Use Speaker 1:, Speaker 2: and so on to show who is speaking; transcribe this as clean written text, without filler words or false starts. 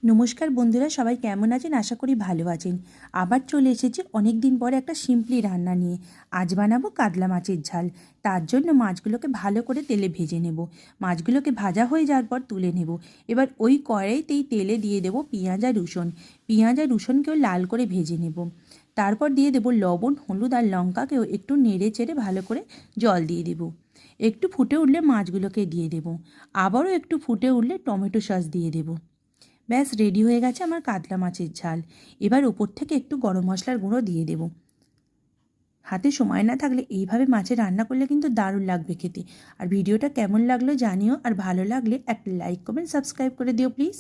Speaker 1: নমস্কার বন্ধুরা, সবাই কেমন আছেন? আশা করি ভালো আছেন। আবার চলে এসেছি অনেক দিন পরে একটা সিম্পলি রান্না নিয়ে। আজ বানাবো কাতলা মাছের ঝাল। তার জন্য মাছগুলোকে ভালো করে তেলে ভেজে নেব। মাছগুলোকে ভাজা হয়ে যাওয়ার পর তুলে নেব। এবার ওই কড়াইতেই তেলে দিয়ে দেবো পেঁয়াজ আর রসুন। পেঁয়াজ আর রসুনকেও লাল করে ভেজে নেব। তারপর দিয়ে দেবো লবণ, হলুদ আর লঙ্কাকেও একটু নেড়ে চেড়ে ভালো করে জল দিয়ে দেবো। একটু ফুটে উঠলে মাছগুলোকে দিয়ে দেবো। আবারও একটু ফুটে উঠলে টমেটো সস দিয়ে দেবো। ব্যাস রেডি হয়ে গেছে আমার কাতলা মাছের ঝাল। এবার ওপর থেকে একটু গরম মশলার গুঁড়ো দিয়ে দেব। হাতে সময় না থাকলে এইভাবে মাছের রান্না করলে কিন্তু দারুণ লাগবে খেতে। আর ভিডিওটা কেমন লাগলো জানিও, আর ভালো লাগলে একটা লাইক কমেন্ট সাবস্ক্রাইব করে দিও প্লিজ।